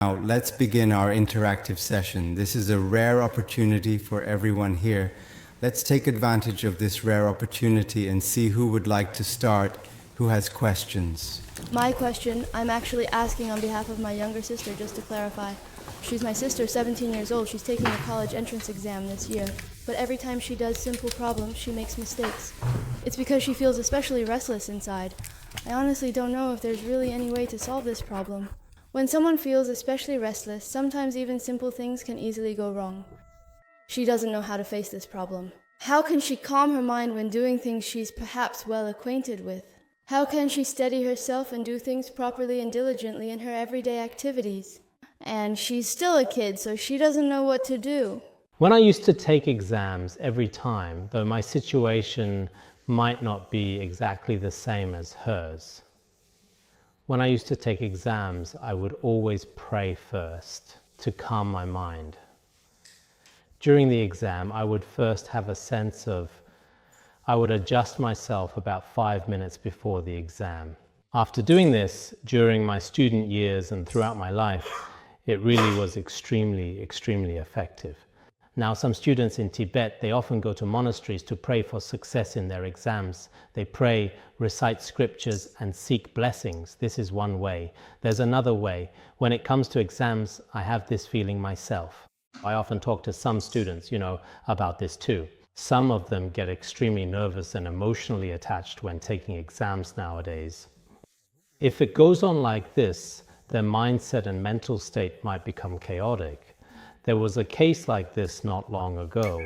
Now, let's begin our interactive session. This is a rare opportunity for everyone here. Let's take advantage of this rare opportunity and see who would like to start, who has questions. My question, I'm actually asking on behalf of my younger sister, just to clarify. She's my sister, 17 years old. She's taking a college entrance exam this year. But every time she does simple problems, she makes mistakes. It's because she feels especially restless inside. I honestly don't know if there's really any way to solve this problem. When someone feels especially restless, sometimes even simple things can easily go wrong. She doesn't know how to face this problem. How can she calm her mind when doing things she's perhaps well acquainted with? How can she steady herself and do things properly and diligently in her everyday activities? And she's still a kid, so she doesn't know what to do. When I used to take exams every time, though my situation might not be exactly the same as hers, when I used to take exams, I would always pray first to calm my mind. During the exam, I would first have a sense of, I would adjust myself about 5 minutes before the exam. After doing this during my student years and throughout my life, it really was extremely effective. Now, some students in Tibet, they often go to monasteries to pray for success in their exams. They pray, recite scriptures, and seek blessings. This is one way. There's another way. When it comes to exams, I have this feeling myself. I often talk to some students, about this too. Some of them get extremely nervous and emotionally attached when taking exams nowadays. If it goes on like this, their mindset and mental state might become chaotic. There was a case like this not long ago.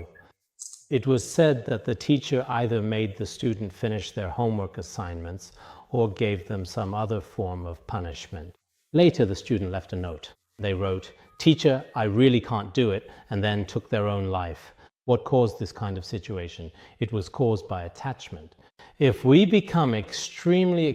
It was said that the teacher either made the student finish their homework assignments or gave them some other form of punishment. Later, the student left a note. They wrote, "Teacher, I really can't do it," and then took their own life. What caused this kind of situation? It was caused by attachment. If we become extremely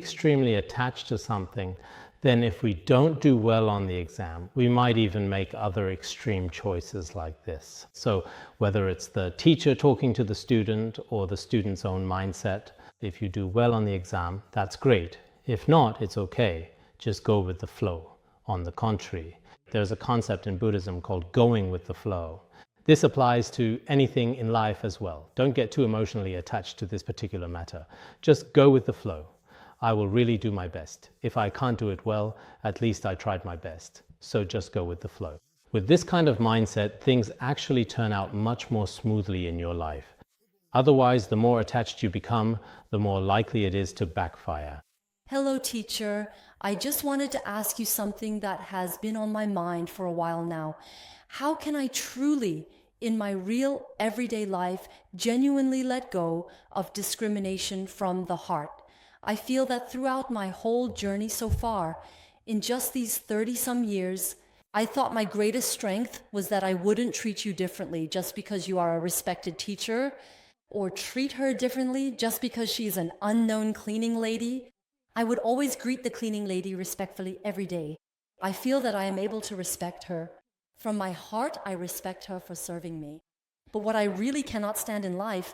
attached to something, then if we don't do well on the exam, we might even make other extreme choices like this. So whether it's the teacher talking to the student or the student's own mindset, if you do well on the exam, that's great. If not, it's okay. Just go with the flow. On the contrary, there's a concept in Buddhism called going with the flow. This applies to anything in life as well. Don't get too emotionally attached to this particular matter. Just go with the flow. I will really do my best. If I can't do it well, at least I tried my best. So just go with the flow. With this kind of mindset, things actually turn out much more smoothly in your life. Otherwise, the more attached you become, the more likely it is to backfire. Hello, teacher. I just wanted to ask you something that has been on my mind for a while now. How can I truly, in my real everyday life, genuinely let go of discrimination from the heart? I feel that throughout my whole journey so far, in just these 30-some years, I thought my greatest strength was that I wouldn't treat you differently just because you are a respected teacher, or treat her differently just because she's an unknown cleaning lady. I would always greet the cleaning lady respectfully every day. I feel that I am able to respect her. From my heart, I respect her for serving me. But what I really cannot stand in life,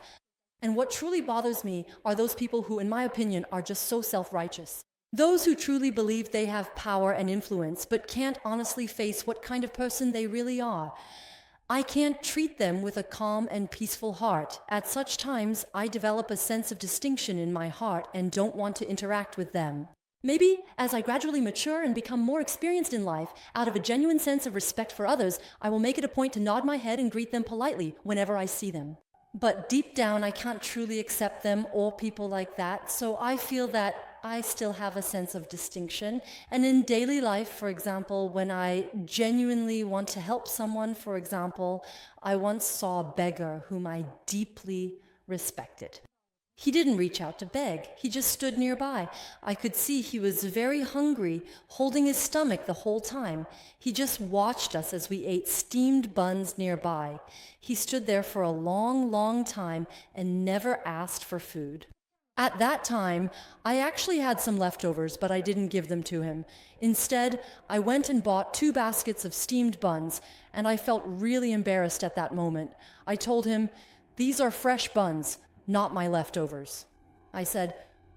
and what truly bothers me, are those people who, in my opinion, are just so self-righteous. Those who truly believe they have power and influence, but can't honestly face what kind of person they really are. I can't treat them with a calm and peaceful heart. At such times, I develop a sense of distinction in my heart and don't want to interact with them. Maybe as I gradually mature and become more experienced in life, out of a genuine sense of respect for others, I will make it a point to nod my head and greet them politely whenever I see them. But deep down, I can't truly accept them or people like that, so I feel that I still have a sense of distinction. And in daily life, for example, when I genuinely want to help someone, for example, I once saw a beggar whom I deeply respected. He didn't reach out to beg. He just stood nearby. I could see he was very hungry, holding his stomach the whole time. He just watched us as we ate steamed buns nearby. He stood there for a long time and never asked for food. At that time, I actually had some leftovers, but I didn't give them to him. Instead, I went and bought 2 baskets of steamed buns, and I felt really embarrassed at that moment. I told him, "These are fresh buns, not my leftovers." I said,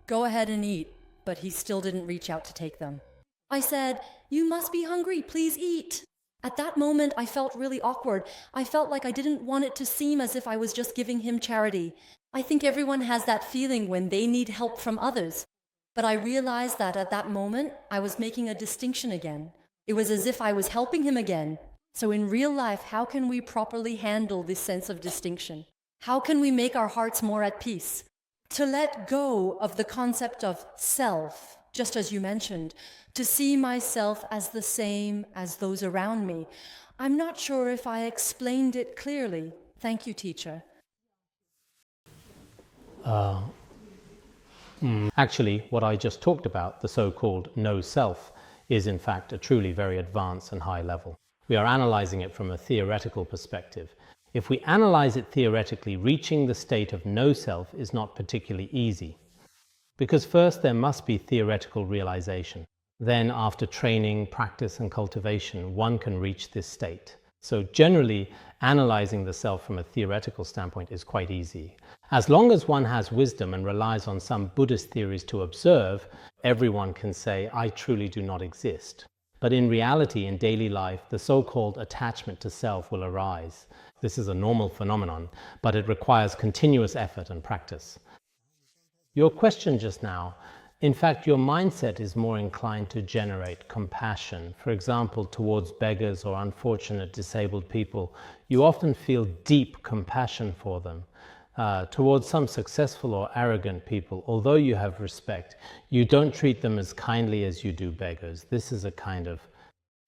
"Go ahead and eat," but he still didn't reach out to take them. I said, "You must be hungry, please eat." At that moment, I felt really awkward. I felt like I didn't want it to seem as if I was just giving him charity. I think everyone has that feeling when they need help from others. But I realized that at that moment, I was making a distinction again. It was as if I was helping him again. So in real life, how can we properly handle this sense of distinction? How can we make our hearts more at peace? To let go of the concept of self, just as you mentioned, to see myself as the same as those around me. I'm not sure if I explained it clearly. Thank you, teacher. Actually, what I just talked about, the so-called no self, is in fact a truly very advanced and high level. We are analyzing it from a theoretical perspective. If we analyze it theoretically, reaching the state of no self is not particularly easy. Because first there must be theoretical realization. Then after training, practice and cultivation, one can reach this state. So generally, analyzing the self from a theoretical standpoint is quite easy. As long as one has wisdom and relies on some Buddhist theories to observe, everyone can say, I truly do not exist. But in reality, in daily life, the so-called attachment to self will arise. This is a normal phenomenon, but it requires continuous effort and practice. Your question just now, in fact, your mindset is more inclined to generate compassion. For example, towards beggars or unfortunate disabled people, you often feel deep compassion for them. Towards some successful or arrogant people, although you have respect, you don't treat them as kindly as you do beggars. This is a kind of...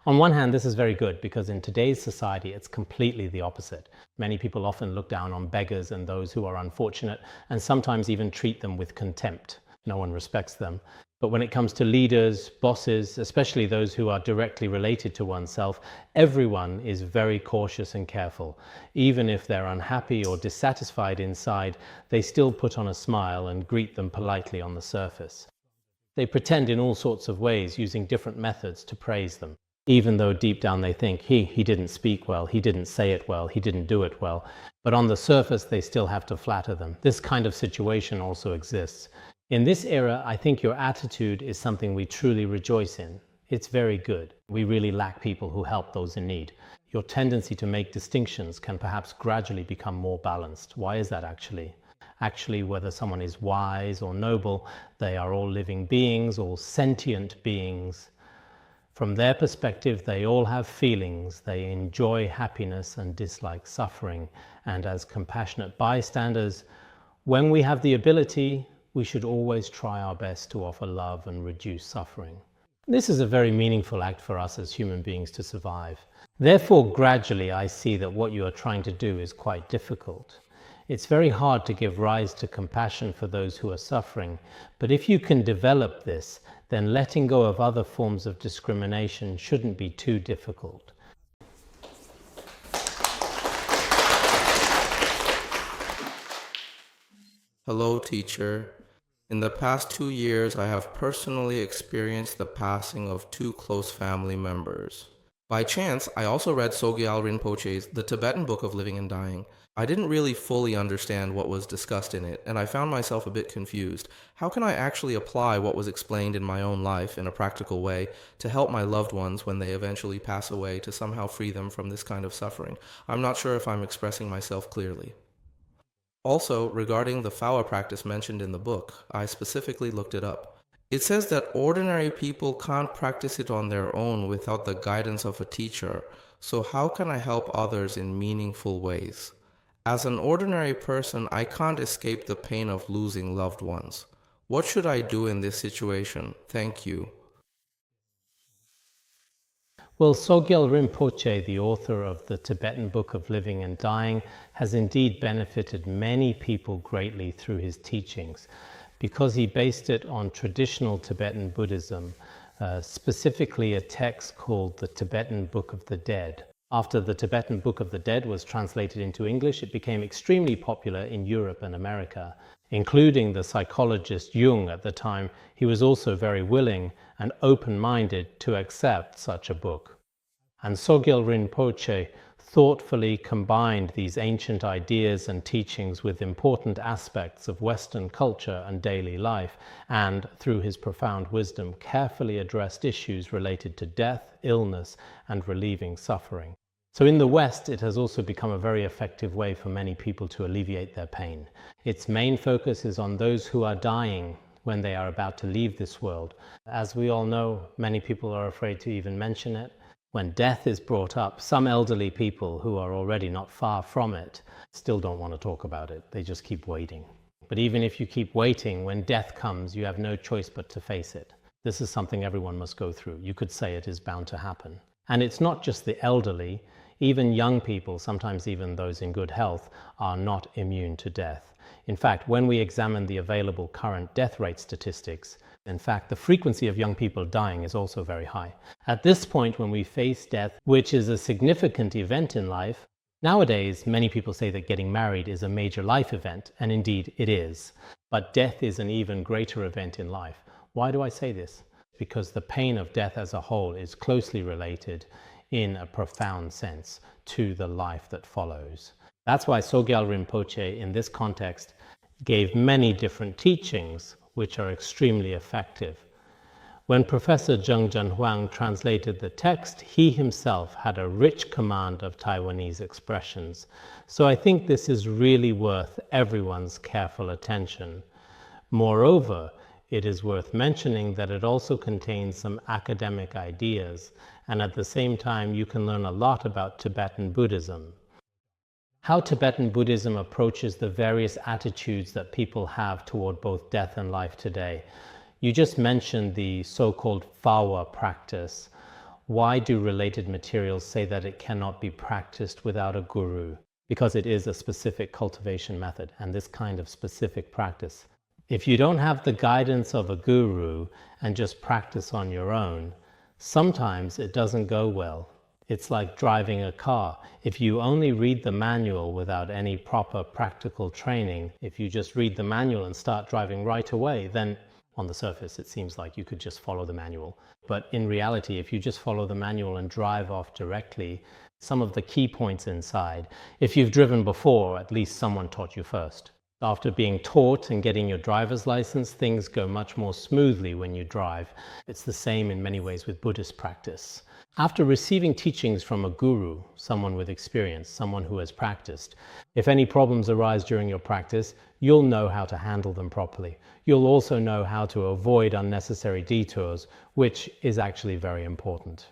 On one hand, this is very good because in today's society, it's completely the opposite. Many people often look down on beggars and those who are unfortunate and sometimes even treat them with contempt. No one respects them. But when it comes to leaders, bosses, especially those who are directly related to oneself, everyone is very cautious and careful. Even if they're unhappy or dissatisfied inside, they still put on a smile and greet them politely on the surface. They pretend in all sorts of ways, using different methods to praise them, even though deep down they think, he didn't speak well, he didn't say it well, he didn't do it well. But on the surface, they still have to flatter them. This kind of situation also exists. In this era, I think your attitude is something we truly rejoice in. It's very good. We really lack people who help those in need. Your tendency to make distinctions can perhaps gradually become more balanced. Why is that actually? Actually, whether someone is wise or noble, they are all living beings, all sentient beings. From their perspective, they all have feelings. They enjoy happiness and dislike suffering. And as compassionate bystanders, when we have the ability, we should always try our best to offer love and reduce suffering. This is a very meaningful act for us as human beings to survive. Therefore, gradually, I see that what you are trying to do is quite difficult. It's very hard to give rise to compassion for those who are suffering, but if you can develop this, then letting go of other forms of discrimination shouldn't be too difficult. Hello, teacher. In the past 2 years, I have personally experienced the passing of 2 close family members. By chance, I also read Sogyal Rinpoche's The Tibetan Book of Living and Dying. I didn't really fully understand what was discussed in it, and I found myself a bit confused. How can I actually apply what was explained in my own life in a practical way to help my loved ones when they eventually pass away to somehow free them from this kind of suffering? I'm not sure if I'm expressing myself clearly. Also, regarding the phawa practice mentioned in the book, I specifically looked it up. It says that ordinary people can't practice it on their own without the guidance of a teacher, so how can I help others in meaningful ways? As an ordinary person, I can't escape the pain of losing loved ones. What should I do in this situation? Thank you. Well, Sogyal Rinpoche, the author of the Tibetan Book of Living and Dying, has indeed benefited many people greatly through his teachings because he based it on traditional Tibetan Buddhism, specifically a text called the Tibetan Book of the Dead. After the Tibetan Book of the Dead was translated into English, it became extremely popular in Europe and America, including the psychologist Jung at the time. He was also very willing and open-minded to accept such a book. And Sogyal Rinpoche thoughtfully combined these ancient ideas and teachings with important aspects of Western culture and daily life, and through his profound wisdom, carefully addressed issues related to death, illness, and relieving suffering. So in the West, it has also become a very effective way for many people to alleviate their pain. Its main focus is on those who are dying when they are about to leave this world. As we all know, many people are afraid to even mention it. When death is brought up, some elderly people who are already not far from it still don't want to talk about it. They just keep waiting. But even if you keep waiting, when death comes, you have no choice but to face it. This is something everyone must go through. You could say it is bound to happen. And it's not just the elderly. Even young people, sometimes even those in good health, are not immune to death. In fact, when we examine the available current death rate statistics, in fact, the frequency of young people dying is also very high. At this point, when we face death, which is a significant event in life, nowadays many people say that getting married is a major life event, and indeed it is. But death is an even greater event in life. Why do I say this? Because the pain of death as a whole is closely related in a profound sense to the life that follows. That's why Sogyal Rinpoche in this context gave many different teachings which are extremely effective. When Professor Zheng Zhenhuang translated the text, he himself had a rich command of Taiwanese expressions. So I think this is really worth everyone's careful attention. Moreover, it is worth mentioning that it also contains some academic ideas, and at the same time you can learn a lot about Tibetan Buddhism. How Tibetan Buddhism approaches the various attitudes that people have toward both death and life today. You just mentioned the so-called Phawa practice. Why do related materials say that it cannot be practiced without a guru? Because it is a specific cultivation method, and this kind of specific practice. If you don't have the guidance of a guru and just practice on your own, sometimes it doesn't go well. It's like driving a car. If you only read the manual without any proper practical training, if you just read the manual and start driving right away, then on the surface it seems like you could just follow the manual. But in reality, if you just follow the manual and drive off directly, some of the key points inside, if you've driven before, at least someone taught you first. After being taught and getting your driver's license, things go much more smoothly when you drive. It's the same in many ways with Buddhist practice. After receiving teachings from a guru, someone with experience, someone who has practiced, if any problems arise during your practice, you'll know how to handle them properly. You'll also know how to avoid unnecessary detours, which is actually very important.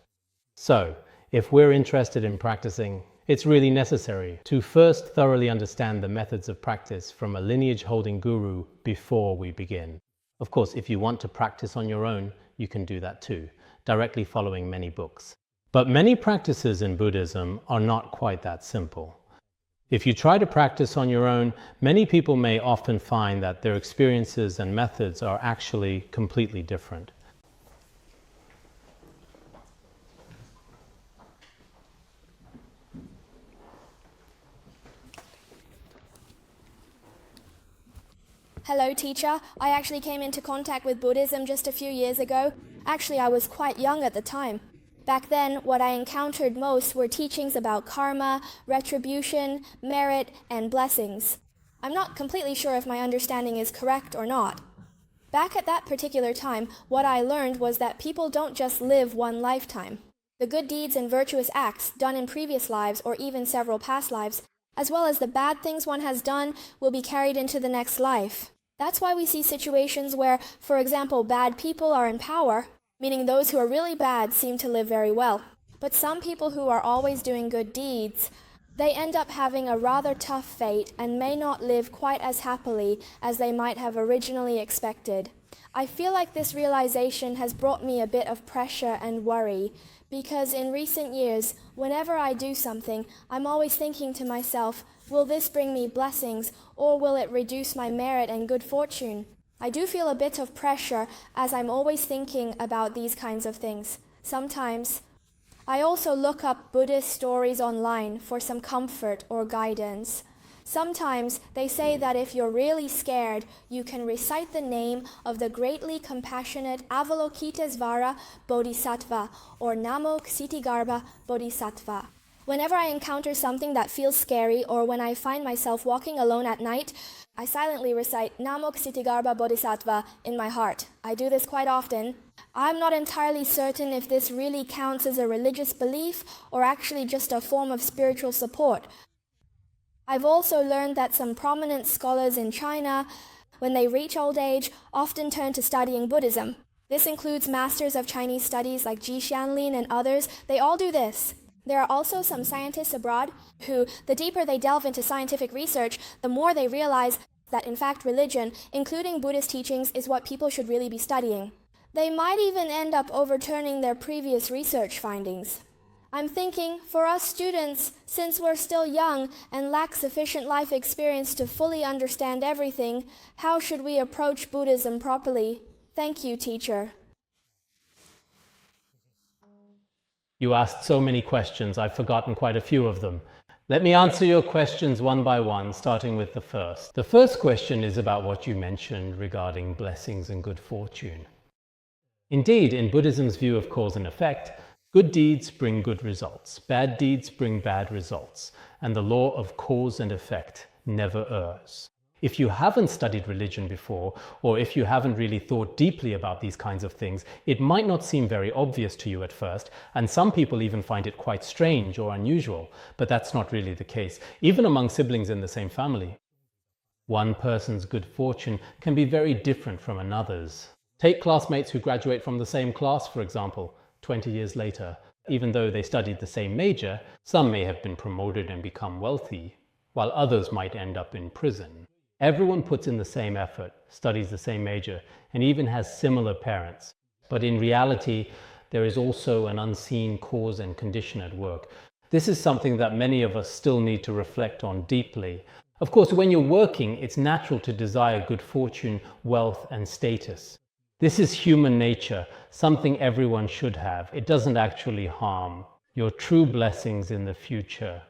So, if we're interested in practicing, it's really necessary to first thoroughly understand the methods of practice from a lineage-holding guru before we begin. Of course, if you want to practice on your own, you can do that too, directly following many books. But many practices in Buddhism are not quite that simple. If you try to practice on your own, many people may often find that their experiences and methods are actually completely different. Hello, teacher. I actually came into contact with Buddhism just a few years ago. Actually, I was quite young at the time. Back then, what I encountered most were teachings about karma, retribution, merit, and blessings. I'm not completely sure if my understanding is correct or not. Back at that particular time, what I learned was that people don't just live one lifetime. The good deeds and virtuous acts done in previous lives or even several past lives, as well as the bad things one has done, will be carried into the next life. That's why we see situations where, for example, bad people are in power, meaning those who are really bad seem to live very well. But some people who are always doing good deeds, they end up having a rather tough fate and may not live quite as happily as they might have originally expected. I feel like this realization has brought me a bit of pressure and worry, because in recent years, whenever I do something, I'm always thinking to myself, will this bring me blessings, or will it reduce my merit and good fortune? I do feel a bit of pressure as I'm always thinking about these kinds of things. Sometimes, I also look up Buddhist stories online for some comfort or guidance. Sometimes they say that if you're really scared, you can recite the name of the greatly compassionate Avalokiteshvara Bodhisattva or Namo Ksitigarbha Bodhisattva. Whenever I encounter something that feels scary or when I find myself walking alone at night, I silently recite Namo Ksitigarbha Bodhisattva in my heart. I do this quite often. I'm not entirely certain if this really counts as a religious belief or actually just a form of spiritual support. I've also learned that some prominent scholars in China, when they reach old age, often turn to studying Buddhism. This includes masters of Chinese studies like Ji Xianlin and others. They all do this. There are also some scientists abroad who, the deeper they delve into scientific research, the more they realize that in fact religion, including Buddhist teachings, is what people should really be studying. They might even end up overturning their previous research findings. I'm thinking, for us students, since we're still young and lack sufficient life experience to fully understand everything, how should we approach Buddhism properly? Thank you, teacher. You asked so many questions, I've forgotten quite a few of them. Let me answer your questions one by one, starting with the first. The first question is about what you mentioned regarding blessings and good fortune. Indeed, in Buddhism's view of cause and effect, good deeds bring good results, bad deeds bring bad results, and the law of cause and effect never errs. If you haven't studied religion before, or if you haven't really thought deeply about these kinds of things, it might not seem very obvious to you at first, and some people even find it quite strange or unusual, but that's not really the case, even among siblings in the same family. One person's good fortune can be very different from another's. Take classmates who graduate from the same class, for example, 20 years later. Even though they studied the same major, some may have been promoted and become wealthy, while others might end up in prison. Everyone puts in the same effort, studies the same major, and even has similar parents. But in reality, there is also an unseen cause and condition at work. This is something that many of us still need to reflect on deeply. Of course, when you're working, it's natural to desire good fortune, wealth, and status. This is human nature, something everyone should have. It doesn't actually harm your true blessings in the future.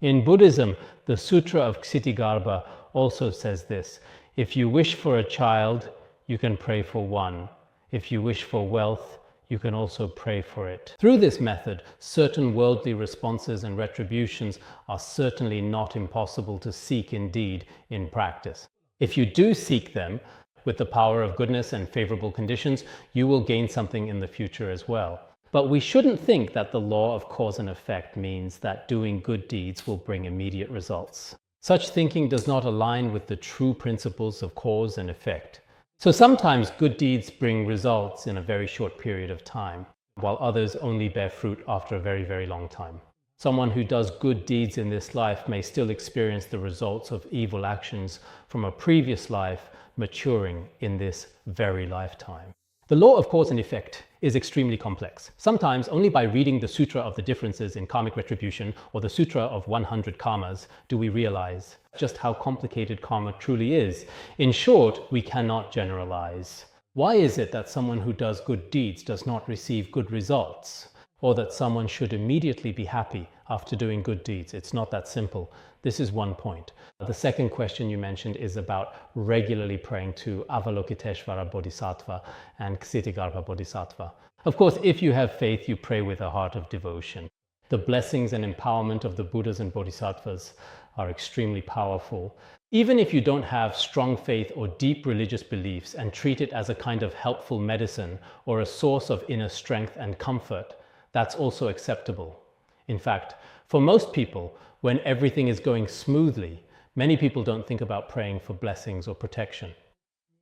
In Buddhism, the Sutra of Ksitigarbha also says this: if you wish for a child, you can pray for one. If you wish for wealth, you can also pray for it. Through this method, certain worldly responses and retributions are certainly not impossible to seek indeed in practice. If you do seek them, with the power of goodness and favorable conditions, you will gain something in the future as well. But we shouldn't think that the law of cause and effect means that doing good deeds will bring immediate results. Such thinking does not align with the true principles of cause and effect. So sometimes good deeds bring results in a very short period of time, while others only bear fruit after a very, very long time. Someone who does good deeds in this life may still experience the results of evil actions from a previous life maturing in this very lifetime. The law of cause and effect is extremely complex. Sometimes only by reading the Sutra of the Differences in Karmic Retribution or the Sutra of 100 Karmas do we realize just how complicated karma truly is. In short, we cannot generalize. Why is it that someone who does good deeds does not receive good results? Or that someone should immediately be happy after doing good deeds? It's not that simple. This is one point. The second question you mentioned is about regularly praying to Avalokiteshvara Bodhisattva and Ksitigarbha Bodhisattva. Of course, if you have faith, you pray with a heart of devotion. The blessings and empowerment of the Buddhas and Bodhisattvas are extremely powerful. Even if you don't have strong faith or deep religious beliefs and treat it as a kind of helpful medicine or a source of inner strength and comfort, that's also acceptable. In fact, for most people, when everything is going smoothly, many people don't think about praying for blessings or protection.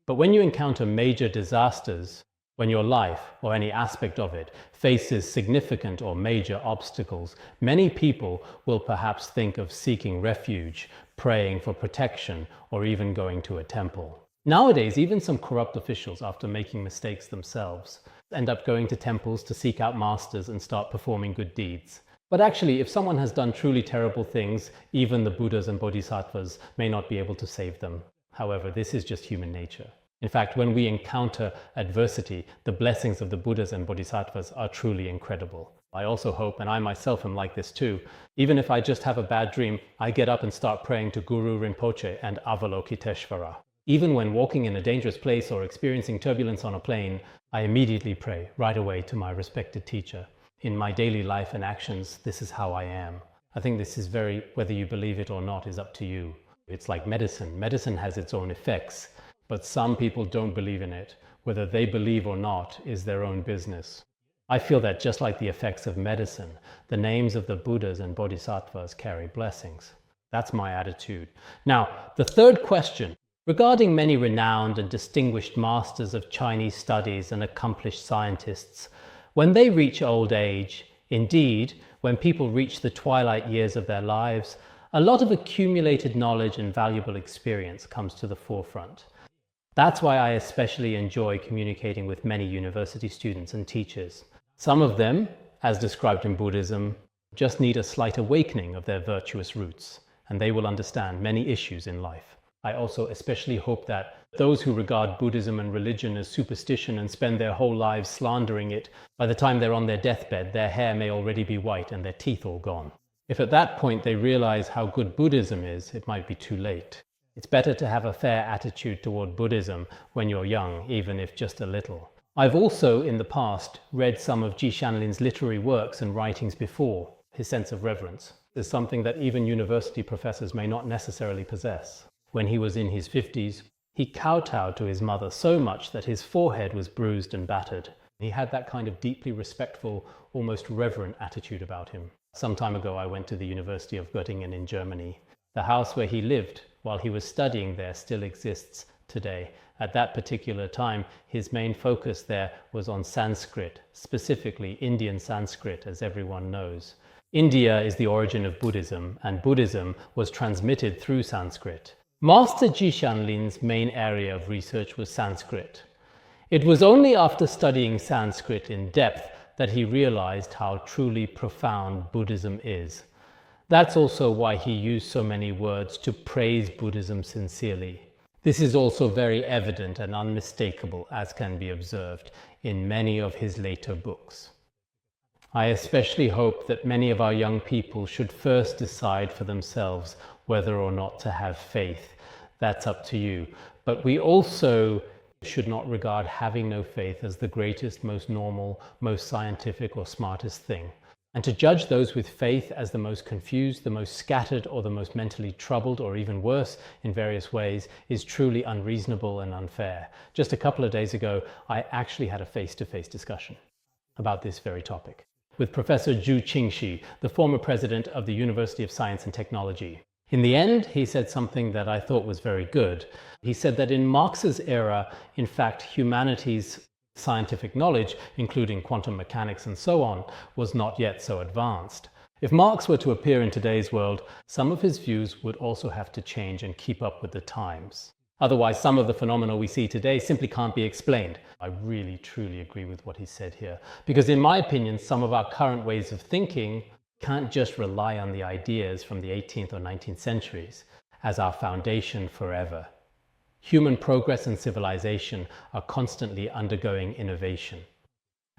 But when you encounter major disasters, when your life or any aspect of it faces significant or major obstacles, many people will perhaps think of seeking refuge, praying for protection, or even going to a temple. Nowadays, even some corrupt officials, after making mistakes themselves, end up going to temples to seek out masters and start performing good deeds. But actually, if someone has done truly terrible things, even the Buddhas and Bodhisattvas may not be able to save them. However, this is just human nature. In fact, when we encounter adversity, the blessings of the Buddhas and Bodhisattvas are truly incredible. I also hope, and I myself am like this too, even if I just have a bad dream, I get up and start praying to Guru Rinpoche and Avalokiteshvara. Even when walking in a dangerous place or experiencing turbulence on a plane, I immediately pray right away to my respected teacher. In my daily life and actions, this is how I am. I think this is whether you believe it or not is up to you. It's like medicine. Medicine has its own effects, but some people don't believe in it. Whether they believe or not is their own business. I feel that just like the effects of medicine, the names of the Buddhas and Bodhisattvas carry blessings. That's my attitude. Now, the third question, regarding many renowned and distinguished masters of Chinese studies and accomplished scientists, when they reach old age, indeed, when people reach the twilight years of their lives, a lot of accumulated knowledge and valuable experience comes to the forefront. That's why I especially enjoy communicating with many university students and teachers. Some of them, as described in Buddhism, just need a slight awakening of their virtuous roots, and they will understand many issues in life. I also especially hope that those who regard Buddhism and religion as superstition and spend their whole lives slandering it, by the time they're on their deathbed, their hair may already be white and their teeth all gone. If at that point they realize how good Buddhism is, it might be too late. It's better to have a fair attitude toward Buddhism when you're young, even if just a little. I've also, in the past, read some of Ji Shanlin's literary works and writings before. His sense of reverence is something that even university professors may not necessarily possess. When he was in his 50s, he kowtowed to his mother so much that his forehead was bruised and battered. He had that kind of deeply respectful, almost reverent attitude about him. Some time ago, I went to the University of Göttingen in Germany. The house where he lived while he was studying there still exists today. At that particular time, his main focus there was on Sanskrit, specifically Indian Sanskrit, as everyone knows. India is the origin of Buddhism, and Buddhism was transmitted through Sanskrit. Master Ji Shanlin's main area of research was Sanskrit. It was only after studying Sanskrit in depth that he realized how truly profound Buddhism is. That's also why he used so many words to praise Buddhism sincerely. This is also very evident and unmistakable, as can be observed in many of his later books. I especially hope that many of our young people should first decide for themselves whether or not to have faith. That's up to you. But we also should not regard having no faith as the greatest, most normal, most scientific or smartest thing. And to judge those with faith as the most confused, the most scattered, or the most mentally troubled, or even worse in various ways, is truly unreasonable and unfair. Just a couple of days ago, I actually had a face-to-face discussion about this very topic with Professor Zhu Qingxi, the former president of the University of Science and Technology. In the end, he said something that I thought was very good. He said that in Marx's era, in fact, humanity's scientific knowledge, including quantum mechanics and so on, was not yet so advanced. If Marx were to appear in today's world, some of his views would also have to change and keep up with the times. Otherwise, some of the phenomena we see today simply can't be explained. I really, truly agree with what he said here. Because in my opinion, some of our current ways of thinking can't just rely on the ideas from the 18th or 19th centuries as our foundation forever. Human progress and civilization are constantly undergoing innovation.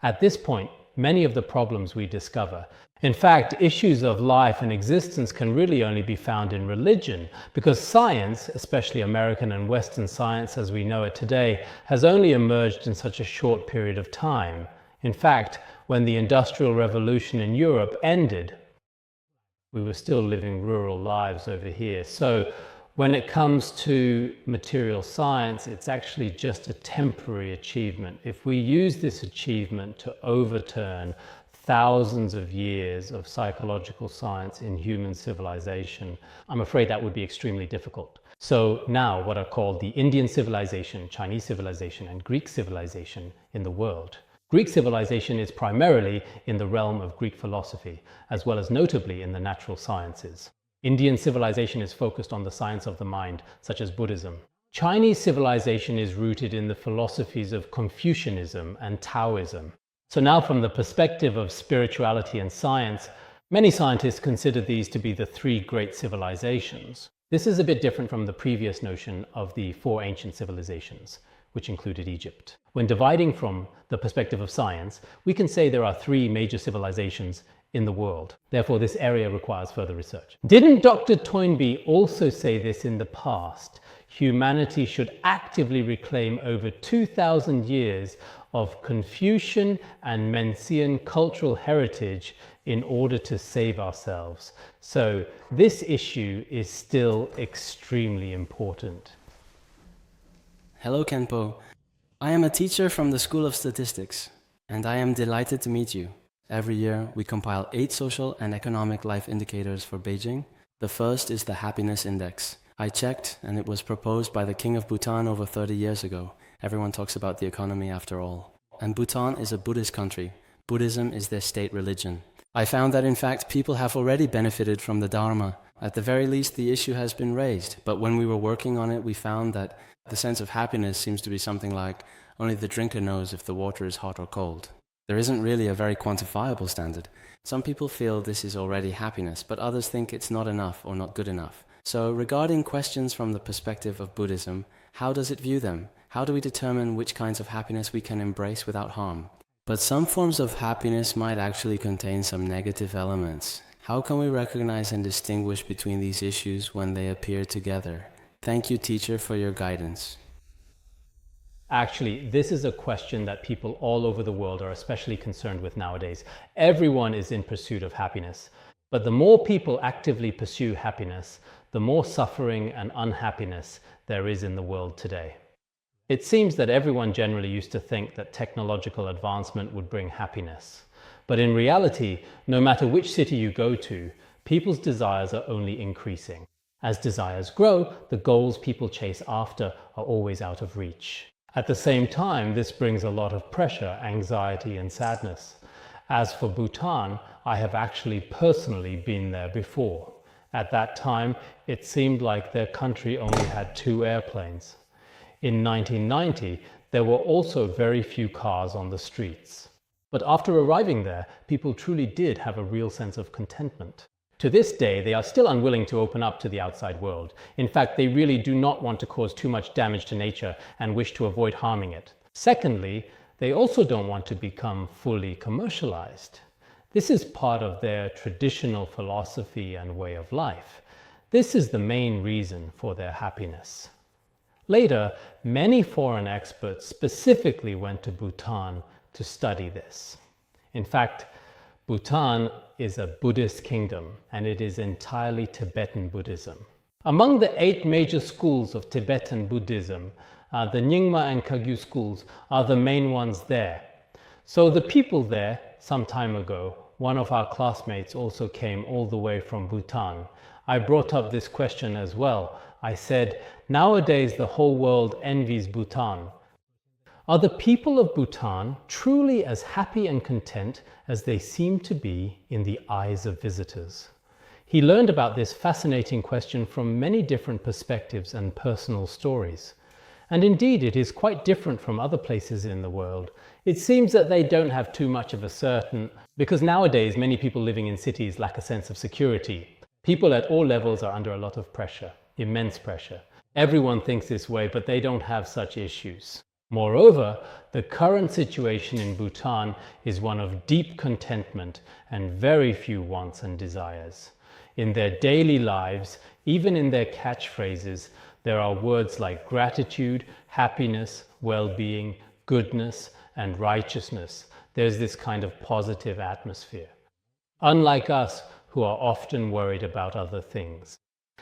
At this point, many of the problems we discover, in fact, issues of life and existence, can really only be found in religion, because science, especially American and Western science as we know it today, has only emerged in such a short period of time. In fact, when the Industrial Revolution in Europe ended, we were still living rural lives over here. So when it comes to material science, it's actually just a temporary achievement. If we use this achievement to overturn thousands of years of psychological science in human civilization, I'm afraid that would be extremely difficult. So now what are called the Indian civilization, Chinese civilization, and Greek civilization in the world. Greek civilization is primarily in the realm of Greek philosophy, as well as notably in the natural sciences. Indian civilization is focused on the science of the mind, such as Buddhism. Chinese civilization is rooted in the philosophies of Confucianism and Taoism. So now, from the perspective of spirituality and science, many scientists consider these to be the three great civilizations. This is a bit different from the previous notion of the four ancient civilizations, which included Egypt. When dividing from the perspective of science, we can say there are three major civilizations in the world. Therefore, this area requires further research. Didn't Dr. Toynbee also say this in the past? Humanity should actively reclaim over 2,000 years of Confucian and Mencian cultural heritage in order to save ourselves. So this issue is still extremely important. Hello, Khenpo. I am a teacher from the School of Statistics, and I am delighted to meet you. Every year, we compile 8 social and economic life indicators for Beijing. The first is the Happiness Index. I checked, and it was proposed by the King of Bhutan over 30 years ago. Everyone talks about the economy after all. And Bhutan is a Buddhist country. Buddhism is their state religion. I found that in fact people have already benefited from the Dharma. At the very least, the issue has been raised. But when we were working on it, we found that the sense of happiness seems to be something like only the drinker knows if the water is hot or cold. There isn't really a very quantifiable standard. Some people feel this is already happiness, but others think it's not enough or not good enough. So regarding questions from the perspective of Buddhism, how does it view them? How do we determine which kinds of happiness we can embrace without harm? But some forms of happiness might actually contain some negative elements. How can we recognize and distinguish between these issues when they appear together? Thank you, teacher, for your guidance. Actually, this is a question that people all over the world are especially concerned with nowadays. Everyone is in pursuit of happiness. But the more people actively pursue happiness, the more suffering and unhappiness there is in the world today. It seems that everyone generally used to think that technological advancement would bring happiness. But in reality, no matter which city you go to, people's desires are only increasing. As desires grow, the goals people chase after are always out of reach. At the same time, this brings a lot of pressure, anxiety, and sadness. As for Bhutan, I have actually personally been there before. At that time, it seemed like their country only had 2 airplanes. In 1990, there were also very few cars on the streets. But after arriving there, people truly did have a real sense of contentment. To this day, they are still unwilling to open up to the outside world. In fact, they really do not want to cause too much damage to nature and wish to avoid harming it. Secondly, they also don't want to become fully commercialized. This is part of their traditional philosophy and way of life. This is the main reason for their happiness. Later, many foreign experts specifically went to Bhutan to study this. In fact, Bhutan is a Buddhist kingdom, and it is entirely Tibetan Buddhism. Among the 8 major schools of Tibetan Buddhism, the Nyingma and Kagyu schools are the main ones there. So the people there, some time ago, one of our classmates also came all the way from Bhutan. I brought up this question as well. I said, nowadays the whole world envies Bhutan. Are the people of Bhutan truly as happy and content as they seem to be in the eyes of visitors? He learned about this fascinating question from many different perspectives and personal stories. And indeed, it is quite different from other places in the world. It seems that they don't have too much of a certain, because nowadays many people living in cities lack a sense of security. People at all levels are under a lot of pressure, immense pressure. Everyone thinks this way, but they don't have such issues. Moreover, the current situation in Bhutan is one of deep contentment and very few wants and desires. In their daily lives, even in their catchphrases, there are words like gratitude, happiness, well-being, goodness, and righteousness. There's this kind of positive atmosphere. Unlike us, who are often worried about other things.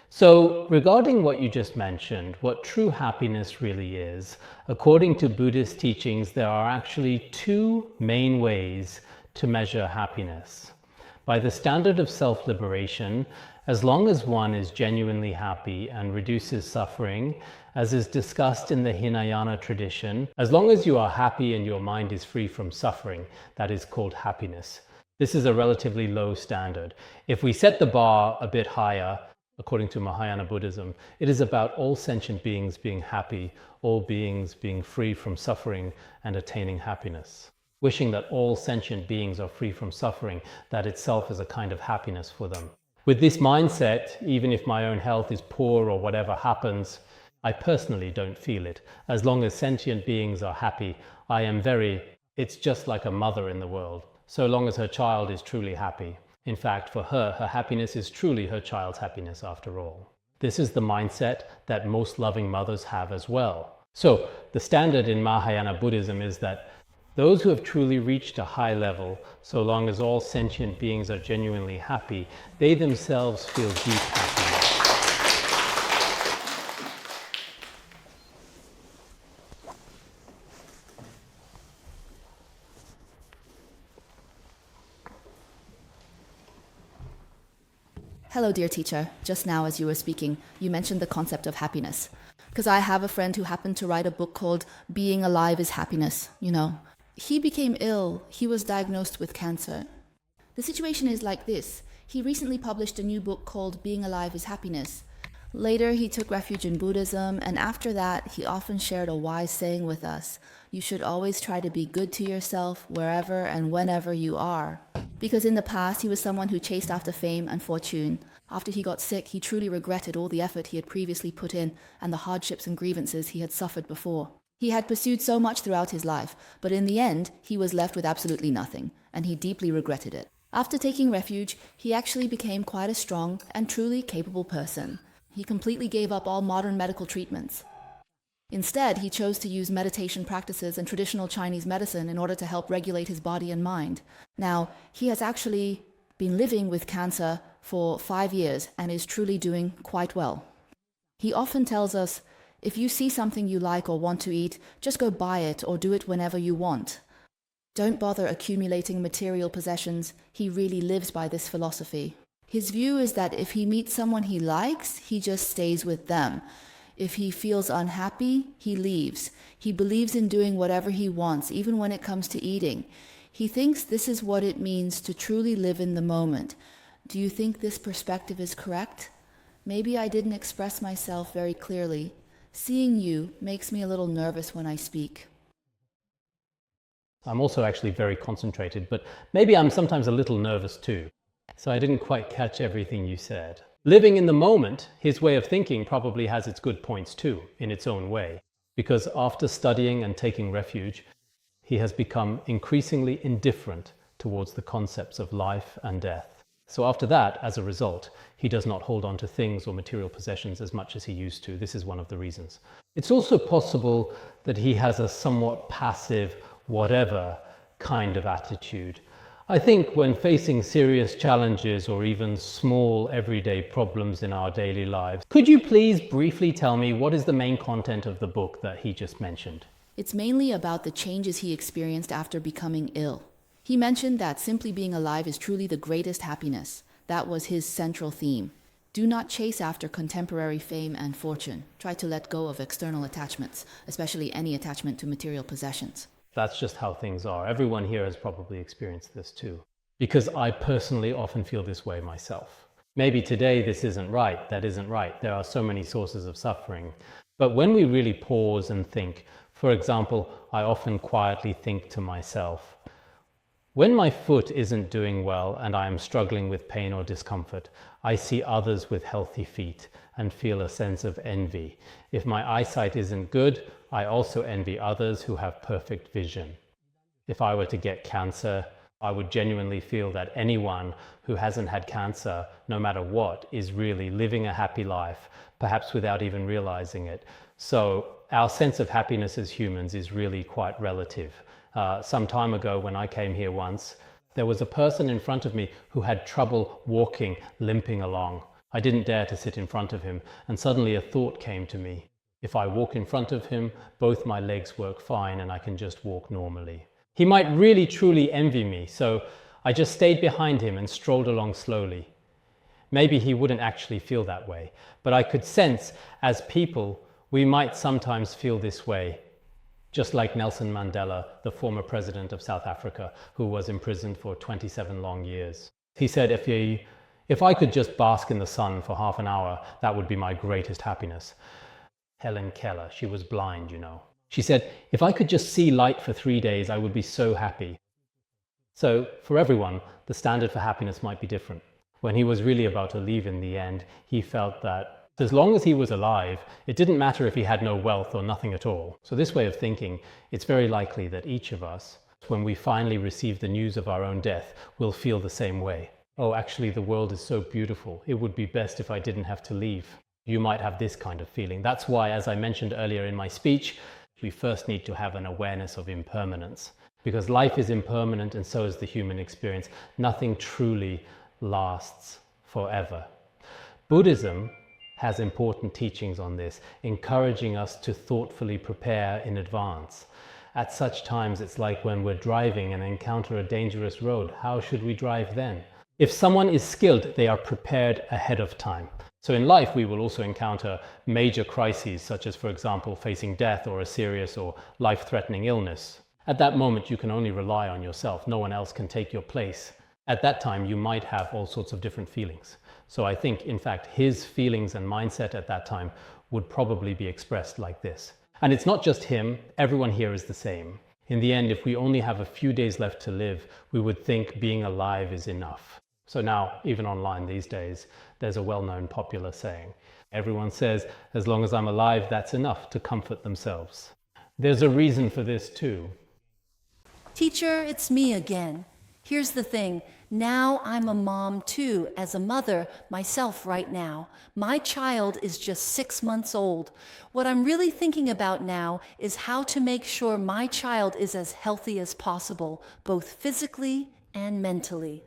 So, regarding what you just mentioned, what true happiness really is, according to Buddhist teachings, there are actually 2 main ways to measure happiness. By the standard of self-liberation, as long as one is genuinely happy and reduces suffering, as is discussed in the Hinayana tradition, as long as you are happy and your mind is free from suffering, that is called happiness. This is a relatively low standard. If we set the bar a bit higher, according to Mahayana Buddhism, it is about all sentient beings being happy, all beings being free from suffering and attaining happiness. Wishing that all sentient beings are free from suffering, that itself is a kind of happiness for them. With this mindset, even if my own health is poor or whatever happens, I personally don't feel it. As long as sentient beings are happy, it's just like a mother in the world. So long as her child is truly happy. In fact, for her, her happiness is truly her child's happiness after all. This is the mindset that most loving mothers have as well. So, the standard in Mahayana Buddhism is that Those who have truly reached a high level, so long as all sentient beings are genuinely happy, they themselves feel deep happiness. Hello, dear teacher. Just now, as you were speaking, you mentioned the concept of happiness. Because I have a friend who happened to write a book called Being Alive is Happiness, you know. He became ill. He was diagnosed with cancer. The situation is like this. He recently published a new book called Being Alive is Happiness. Later, he took refuge in Buddhism, and after that, he often shared a wise saying with us. You should always try to be good to yourself wherever and whenever you are. Because in the past, he was someone who chased after fame and fortune. After he got sick, he truly regretted all the effort he had previously put in and the hardships and grievances he had suffered before. He had pursued so much throughout his life, but in the end, he was left with absolutely nothing, and he deeply regretted it. After taking refuge, he actually became quite a strong and truly capable person. He completely gave up all modern medical treatments. Instead, he chose to use meditation practices and traditional Chinese medicine in order to help regulate his body and mind. Now, he has actually been living with cancer for 5 years and is truly doing quite well. He often tells us, if you see something you like or want to eat, just go buy it or do it whenever you want. Don't bother accumulating material possessions. He really lives by this philosophy. His view is that if he meets someone he likes, he just stays with them. If he feels unhappy, he leaves. He believes in doing whatever he wants, even when it comes to eating. He thinks this is what it means to truly live in the moment. Do you think this perspective is correct? Maybe I didn't express myself very clearly. Seeing you makes me a little nervous when I speak. I'm also actually very concentrated, but maybe I'm sometimes a little nervous too. So I didn't quite catch everything you said. Living in the moment, his way of thinking probably has its good points too, in its own way. Because after studying and taking refuge, he has become increasingly indifferent towards the concepts of life and death. So after that, as a result, he does not hold on to things or material possessions as much as he used to. This is one of the reasons. It's also possible that he has a somewhat passive, whatever kind of attitude. I think when facing serious challenges or even small everyday problems in our daily lives, could you please briefly tell me what is the main content of the book that he just mentioned? It's mainly about the changes he experienced after becoming ill. He mentioned that simply being alive is truly the greatest happiness. That was his central theme. Do not chase after contemporary fame and fortune. Try to let go of external attachments, especially any attachment to material possessions. That's just how things are. Everyone here has probably experienced this too. Because I personally often feel this way myself. Maybe today this isn't right, that isn't right. There are so many sources of suffering. But when we really pause and think, for example, I often quietly think to myself, when my foot isn't doing well and I am struggling with pain or discomfort, I see others with healthy feet and feel a sense of envy. If my eyesight isn't good, I also envy others who have perfect vision. If I were to get cancer, I would genuinely feel that anyone who hasn't had cancer, no matter what, is really living a happy life, perhaps without even realizing it. So our sense of happiness as humans is really quite relative. Some time ago when I came here once, there was a person in front of me who had trouble walking, limping along. I didn't dare to sit in front of him, and suddenly a thought came to me. If I walk in front of him, both my legs work fine and I can just walk normally. He might really truly envy me, so I just stayed behind him and strolled along slowly. Maybe he wouldn't actually feel that way, but I could sense, as people, we might sometimes feel this way. Just like Nelson Mandela, the former president of South Africa, who was imprisoned for 27 long years. He said, if I could just bask in the sun for half an hour, that would be my greatest happiness. Helen Keller, she was blind, you know. She said, if I could just see light for 3 days, I would be so happy. So for everyone, the standard for happiness might be different. When he was really about to leave in the end, he felt that as long as he was alive, it didn't matter if he had no wealth or nothing at all. So this way of thinking, it's very likely that each of us, when we finally receive the news of our own death, will feel the same way. Oh, actually, the world is so beautiful. It would be best if I didn't have to leave. You might have this kind of feeling. That's why, as I mentioned earlier in my speech, we first need to have an awareness of impermanence. because life is impermanent and so is the human experience. Nothing truly lasts forever. Buddhism has important teachings on this, encouraging us to thoughtfully prepare in advance. At such times, it's like when we're driving and encounter a dangerous road. How should we drive then? If someone is skilled, they are prepared ahead of time. So in life, we will also encounter major crises, such as, for example, facing death or a serious or life-threatening illness. At that moment, you can only rely on yourself. No one else can take your place. At that time, you might have all sorts of different feelings. So I think, in fact, his feelings and mindset at that time would probably be expressed like this. And it's not just him, everyone here is the same. In the end, if we only have a few days left to live, we would think being alive is enough. So now, even online these days, there's a well-known popular saying. Everyone says, as long as I'm alive, that's enough to comfort themselves. There's a reason for this too. Teacher, it's me again. Here's the thing. Now I'm a mom too, as a mother myself right now. My child is just 6 months old. What I'm really thinking about now is how to make sure my child is as healthy as possible, both physically and mentally.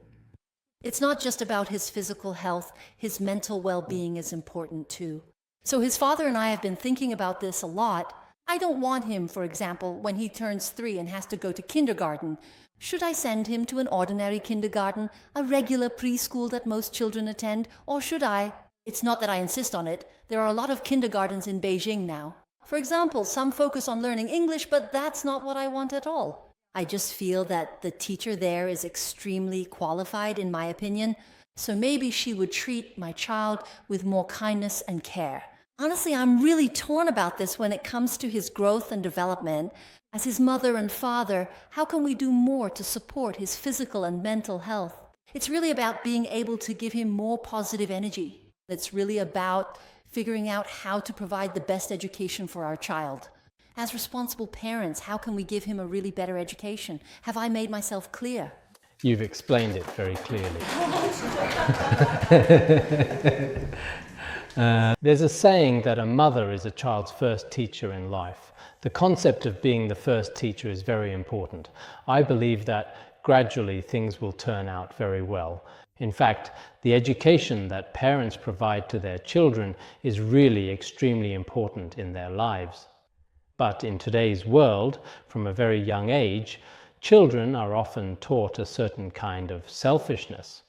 It's not just about his physical health, his mental well-being is important too. So his father and I have been thinking about this a lot. I don't want him, for example, when he turns 3 and has to go to kindergarten. Should I send him to an ordinary kindergarten, a regular preschool that most children attend, or should I? It's not that I insist on it. There are a lot of kindergartens in Beijing now. For example, some focus on learning English, but that's not what I want at all. I just feel that the teacher there is extremely qualified, in my opinion, so maybe she would treat my child with more kindness and care. Honestly, I'm really torn about this when it comes to his growth and development. As his mother and father, how can we do more to support his physical and mental health? It's really about being able to give him more positive energy. It's really about figuring out how to provide the best education for our child. As responsible parents, how can we give him a really better education? Have I made myself clear? You've explained it very clearly. There's a saying that a mother is a child's first teacher in life. The concept of being the first teacher is very important. I believe that gradually things will turn out very well. In fact, the education that parents provide to their children is really extremely important in their lives. But in today's world, from a very young age, children are often taught a certain kind of selfishness.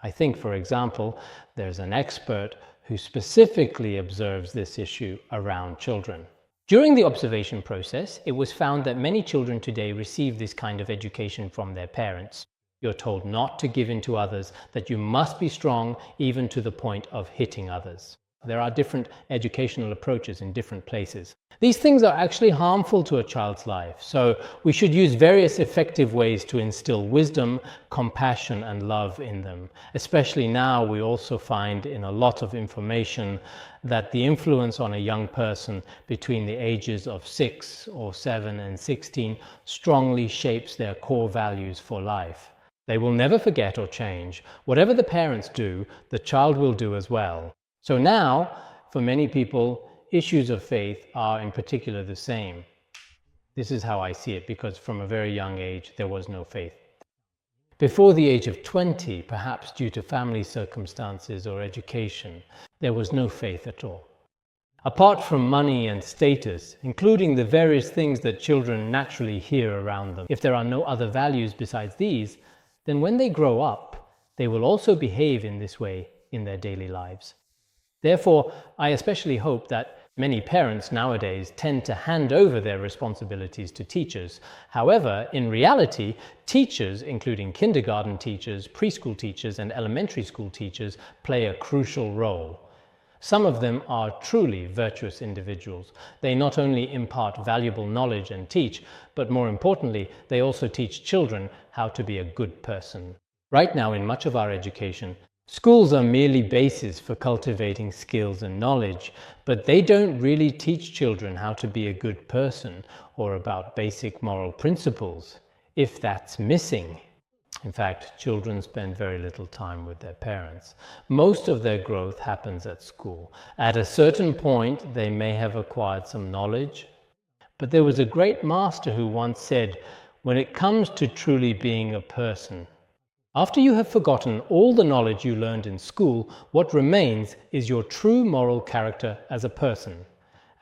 I think, for example, there's an expert who specifically observes this issue around children. During the observation process, it was found that many children today receive this kind of education from their parents. You're told not to give in to others, that you must be strong even to the point of hitting others. There are different educational approaches in different places. These things are actually harmful to a child's life, so we should use various effective ways to instill wisdom, compassion, and love in them. Especially now, we also find in a lot of information that the influence on a young person between the ages of 6 or 7 and 16 strongly shapes their core values for life. They will never forget or change. Whatever the parents do, the child will do as well. So now, for many people, issues of faith are in particular the same. This is how I see it, because from a very young age, there was no faith. Before the age of 20, perhaps due to family circumstances or education, there was no faith at all. Apart from money and status, including the various things that children naturally hear around them, if there are no other values besides these, then when they grow up, they will also behave in this way in their daily lives. Therefore, I especially hope that many parents nowadays tend to hand over their responsibilities to teachers. However, in reality, teachers, including kindergarten teachers, preschool teachers, and elementary school teachers, play a crucial role. Some of them are truly virtuous individuals. They not only impart valuable knowledge and teach, but more importantly, they also teach children how to be a good person. Right now, in much of our education, schools are merely bases for cultivating skills and knowledge, but they don't really teach children how to be a good person or about basic moral principles, if that's missing. In fact, children spend very little time with their parents. Most of their growth happens at school. At a certain point, they may have acquired some knowledge, but there was a great master who once said, when it comes to truly being a person, after you have forgotten all the knowledge you learned in school, what remains is your true moral character as a person.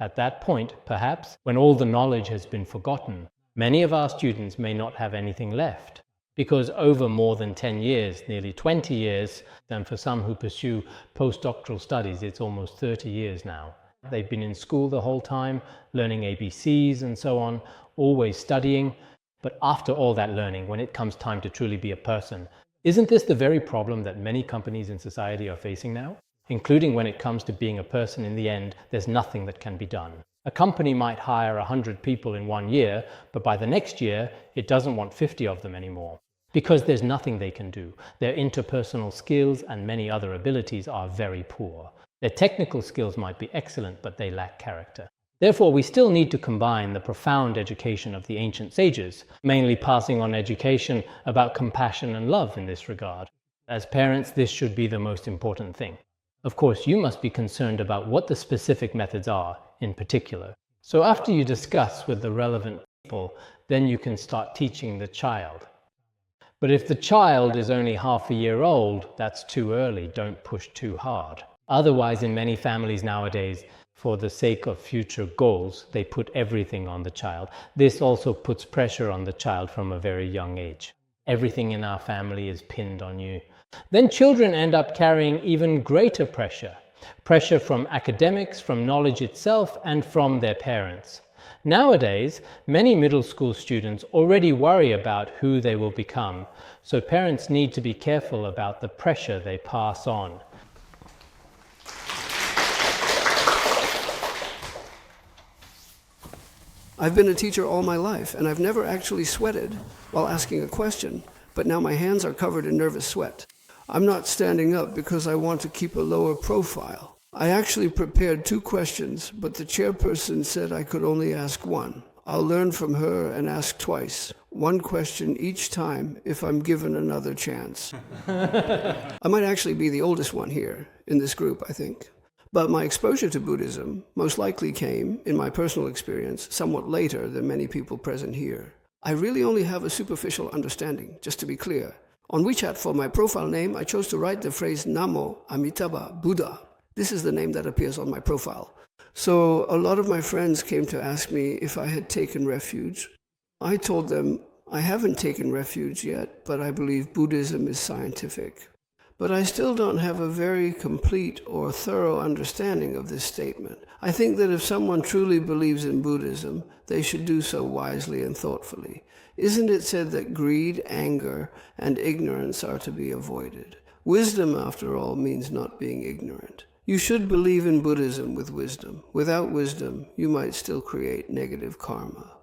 At that point, perhaps, when all the knowledge has been forgotten, many of our students may not have anything left, because over more than 10 years, nearly 20 years, and for some who pursue postdoctoral studies, it's almost 30 years now. They've been in school the whole time, learning ABCs and so on, always studying. But after all that learning, when it comes time to truly be a person, isn't this the very problem that many companies in society are facing now? Including when it comes to being a person, in the end, there's nothing that can be done. A company might hire 100 people in 1 year, but by the next year, it doesn't want 50 of them anymore. Because there's nothing they can do. Their interpersonal skills and many other abilities are very poor. Their technical skills might be excellent, but they lack character. Therefore, we still need to combine the profound education of the ancient sages, mainly passing on education about compassion and love in this regard. As parents, this should be the most important thing. Of course, you must be concerned about what the specific methods are in particular. So after you discuss with the relevant people, then you can start teaching the child. But if the child is only half a year old, that's too early. Don't push too hard. Otherwise, in many families nowadays, for the sake of future goals, they put everything on the child. This also puts pressure on the child from a very young age. Everything in our family is pinned on you. Then children end up carrying even greater pressure. Pressure from academics, from knowledge itself, and from their parents. Nowadays, many middle school students already worry about who they will become, so parents need to be careful about the pressure they pass on. I've been a teacher all my life, and I've never actually sweated while asking a question, but now my hands are covered in nervous sweat. I'm not standing up because I want to keep a lower profile. I actually prepared 2 questions, but the chairperson said I could only ask 1. I'll learn from her and ask twice, 1 question each time if I'm given another chance. I might actually be the oldest one here in this group, I think. But my exposure to Buddhism most likely came, in my personal experience, somewhat later than many people present here. I really only have a superficial understanding, just to be clear. On WeChat, for my profile name, I chose to write the phrase Namo Amitabha Buddha. This is the name that appears on my profile. So a lot of my friends came to ask me if I had taken refuge. I told them I haven't taken refuge yet, but I believe Buddhism is scientific. But I still don't have a very complete or thorough understanding of this statement. I think that if someone truly believes in Buddhism, they should do so wisely and thoughtfully. Isn't it said that greed, anger, and ignorance are to be avoided? Wisdom, after all, means not being ignorant. You should believe in Buddhism with wisdom. Without wisdom, you might still create negative karma.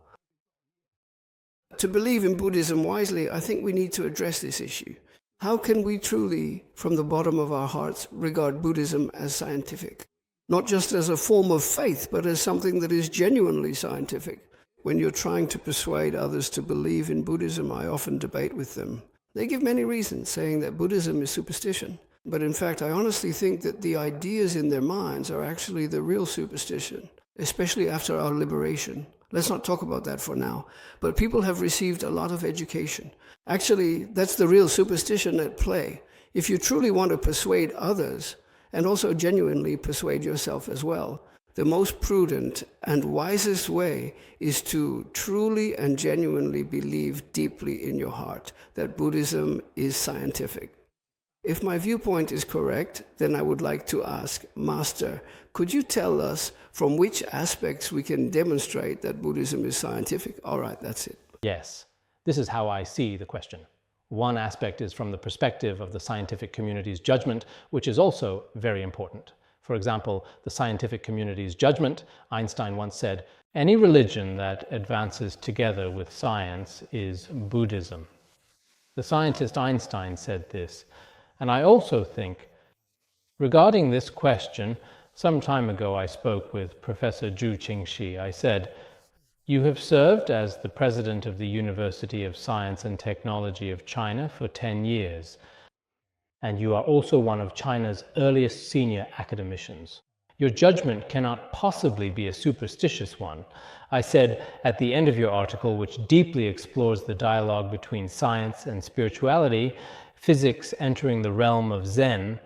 To believe in Buddhism wisely, I think we need to address this issue. How can we truly, from the bottom of our hearts, regard Buddhism as scientific? Not just as a form of faith, but as something that is genuinely scientific. When you're trying to persuade others to believe in Buddhism, I often debate with them. They give many reasons, saying that Buddhism is superstition. But in fact, I honestly think that the ideas in their minds are actually the real superstition, especially after our liberation. Let's not talk about that for now. But people have received a lot of education. Actually, that's the real superstition at play. If you truly want to persuade others, and also genuinely persuade yourself as well, the most prudent and wisest way is to truly and genuinely believe deeply in your heart that Buddhism is scientific. If my viewpoint is correct, then I would like to ask, Master, could you tell us from which aspects we can demonstrate that Buddhism is scientific? All right, that's it. Yes, this is how I see the question. One aspect is from the perspective of the scientific community's judgment, which is also very important. For example, the scientific community's judgment, Einstein once said, any religion that advances together with science is Buddhism. The scientist Einstein said this. And I also think, regarding this question, some time ago I spoke with Professor Zhu Qingxi. I said, you have served as the president of the University of Science and Technology of China for 10 years, and you are also one of China's earliest senior academicians. Your judgment cannot possibly be a superstitious one. I said at the end of your article, which deeply explores the dialogue between science and spirituality, physics entering the realm of Zen,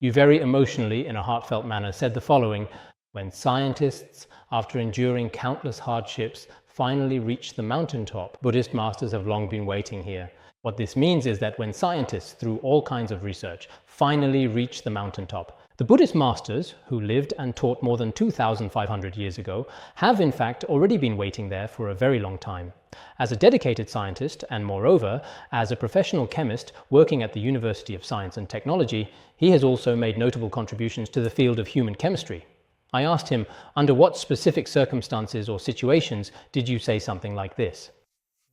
you very emotionally, in a heartfelt manner, said the following: when scientists, after enduring countless hardships, finally reach the mountaintop, Buddhist masters have long been waiting here. What this means is that when scientists, through all kinds of research, finally reach the mountaintop, the Buddhist masters, who lived and taught more than 2,500 years ago, have in fact already been waiting there for a very long time. As a dedicated scientist, and moreover, as a professional chemist working at the University of Science and Technology, he has also made notable contributions to the field of human chemistry. I asked him, under what specific circumstances or situations did you say something like this?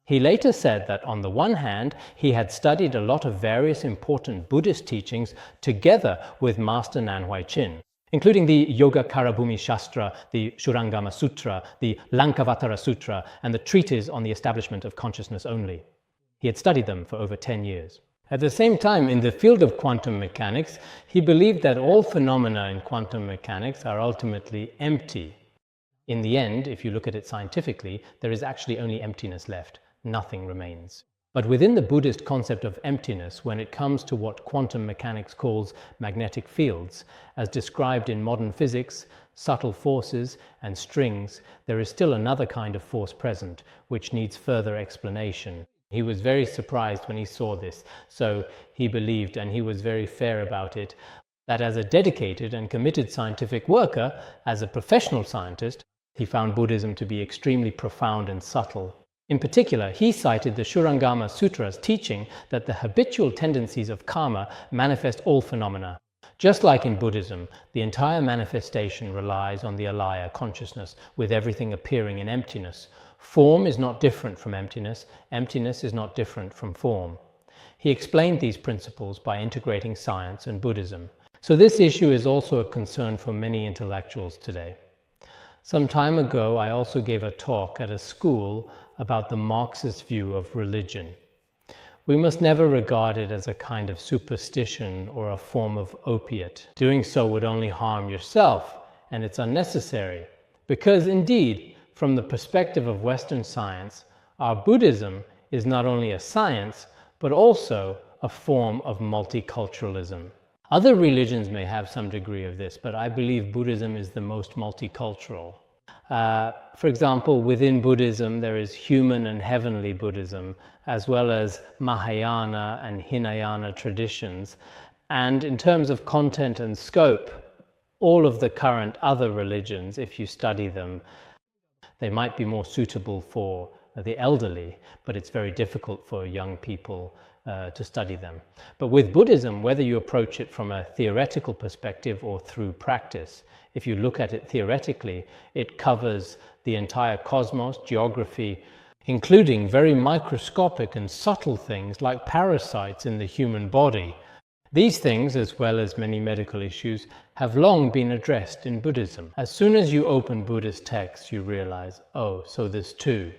He later said that on the one hand, he had studied a lot of various important Buddhist teachings together with Master Nanhuai Chin, including the Yogacarabhumi Shastra, the Shurangama Sutra, the Lankavatara Sutra, and the treatise on the establishment of consciousness only. He had studied them for over 10 years. At the same time, in the field of quantum mechanics, he believed that all phenomena in quantum mechanics are ultimately empty. In the end, if you look at it scientifically, there is actually only emptiness left. Nothing remains. But within the Buddhist concept of emptiness, when it comes to what quantum mechanics calls magnetic fields, as described in modern physics, subtle forces and strings, there is still another kind of force present, which needs further explanation. He was very surprised when he saw this, so he believed, and he was very fair about it, that as a dedicated and committed scientific worker, as a professional scientist, he found Buddhism to be extremely profound and subtle. In particular, he cited the Shurangama Sutra's teaching that the habitual tendencies of karma manifest all phenomena. Just like in Buddhism, the entire manifestation relies on the alaya consciousness, with everything appearing in emptiness. Form is not different from emptiness, emptiness is not different from form. He explained these principles by integrating science and Buddhism. So this issue is also a concern for many intellectuals today. Some time ago, I also gave a talk at a school about the Marxist view of religion. We must never regard it as a kind of superstition or a form of opiate. Doing so would only harm yourself, and it's unnecessary. Because indeed, from the perspective of Western science, our Buddhism is not only a science, but also a form of multiculturalism. Other religions may have some degree of this, but I believe Buddhism is the most multicultural. For example, within Buddhism, there is human and heavenly Buddhism, as well as Mahayana and Hinayana traditions. And in terms of content and scope, all of the current other religions, if you study them, they might be more suitable for the elderly, but it's very difficult for young people to study them. But with Buddhism, whether you approach it from a theoretical perspective or through practice, if you look at it theoretically, it covers the entire cosmos, geography, including very microscopic and subtle things like parasites in the human body. These things, as well as many medical issues, have long been addressed in Buddhism. As soon as you open Buddhist texts, you realize, oh, so this too.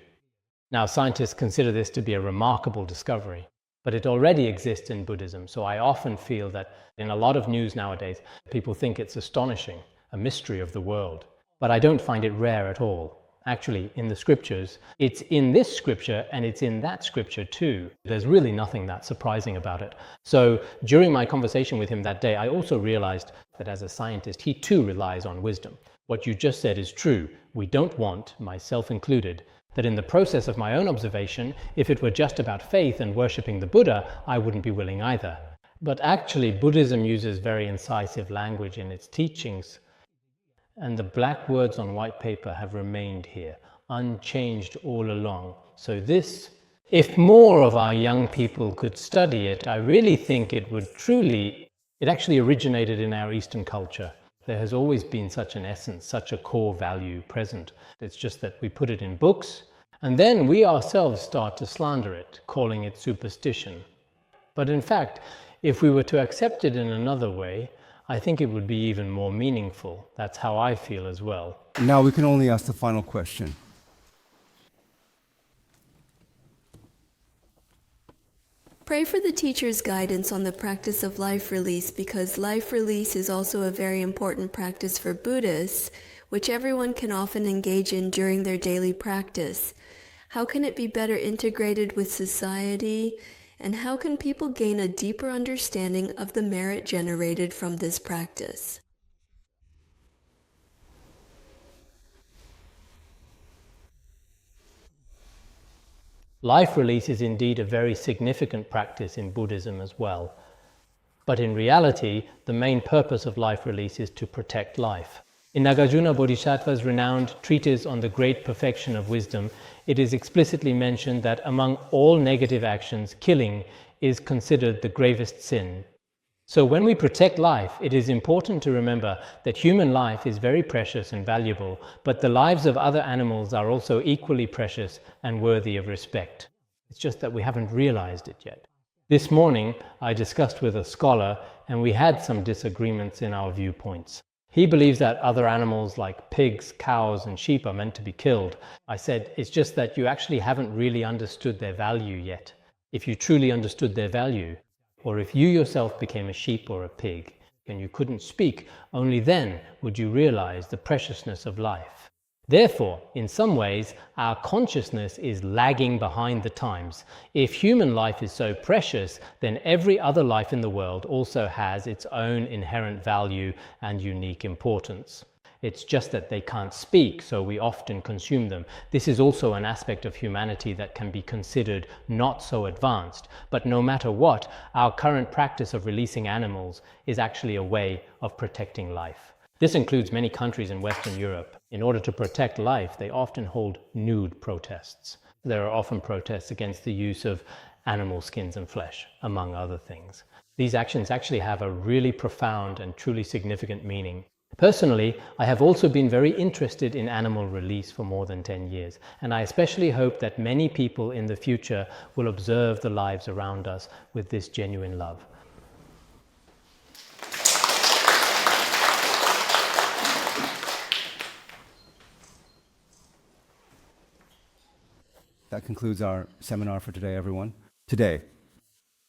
Now, scientists consider this to be a remarkable discovery, but it already exists in Buddhism. So I often feel that in a lot of news nowadays, people think it's astonishing, a mystery of the world. But I don't find it rare at all. Actually, in the scriptures, it's in this scripture and it's in that scripture too. There's really nothing that surprising about it. So during my conversation with him that day, I also realized that as a scientist, he too relies on wisdom. What you just said is true. We don't want, myself included, that in the process of my own observation, if it were just about faith and worshipping the Buddha, I wouldn't be willing either. But actually, Buddhism uses very incisive language in its teachings. And the black words on white paper have remained here, unchanged all along. So this, if more of our young people could study it, I really think it would truly, it actually originated in our Eastern culture. There has always been such an essence, such a core value present. It's just that we put it in books, and then we ourselves start to slander it, calling it superstition. But in fact, if we were to accept it in another way, I think it would be even more meaningful. That's how I feel as well. Now we can only ask the final question. Pray for the teacher's guidance on the practice of life release, because life release is also a very important practice for Buddhists, which everyone can often engage in during their daily practice. How can it be better integrated with society, and how can people gain a deeper understanding of the merit generated from this practice? Life release is indeed a very significant practice in Buddhism as well. But in reality, the main purpose of life release is to protect life. In Nagarjuna Bodhisattva's renowned treatise on the great perfection of wisdom, it is explicitly mentioned that among all negative actions, killing is considered the gravest sin. So when we protect life, it is important to remember that human life is very precious and valuable, but the lives of other animals are also equally precious and worthy of respect. It's just that we haven't realized it yet. This morning, I discussed with a scholar, and we had some disagreements in our viewpoints. He believes that other animals like pigs, cows, and sheep are meant to be killed. I said, it's just that you actually haven't really understood their value yet. If you truly understood their value, or if you yourself became a sheep or a pig, and you couldn't speak, only then would you realize the preciousness of life. Therefore, in some ways, our consciousness is lagging behind the times. If human life is so precious, then every other life in the world also has its own inherent value and unique importance. It's just that they can't speak, so we often consume them. This is also an aspect of humanity that can be considered not so advanced. But no matter what, our current practice of releasing animals is actually a way of protecting life. This includes many countries in Western Europe. In order to protect life, they often hold nude protests. There are often protests against the use of animal skins and flesh, among other things. These actions actually have a really profound and truly significant meaning. Personally, I have also been very interested in animal release for more than 10 years, and I especially hope that many people in the future will observe the lives around us with this genuine love. That concludes our seminar for today, everyone. Today,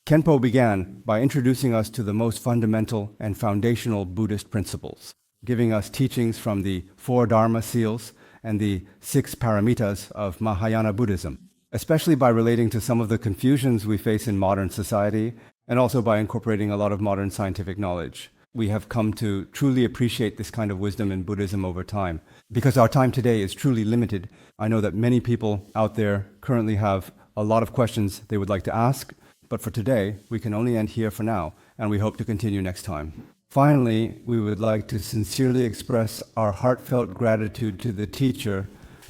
Khenpo began by introducing us to the most fundamental and foundational Buddhist principles, giving us teachings from the 4 Dharma seals and the 6 paramitas of Mahayana Buddhism, especially by relating to some of the confusions we face in modern society, and also by incorporating a lot of modern scientific knowledge. We have come to truly appreciate this kind of wisdom in Buddhism over time. Because our time today is truly limited, I know that many people out there currently have a lot of questions they would like to ask, but for today, we can only end here for now, and we hope to continue next time. Finally, we would like to sincerely express our heartfelt gratitude to the teacher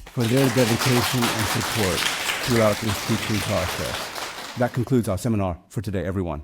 for their dedication and support throughout this teaching process. That concludes our seminar for today, everyone.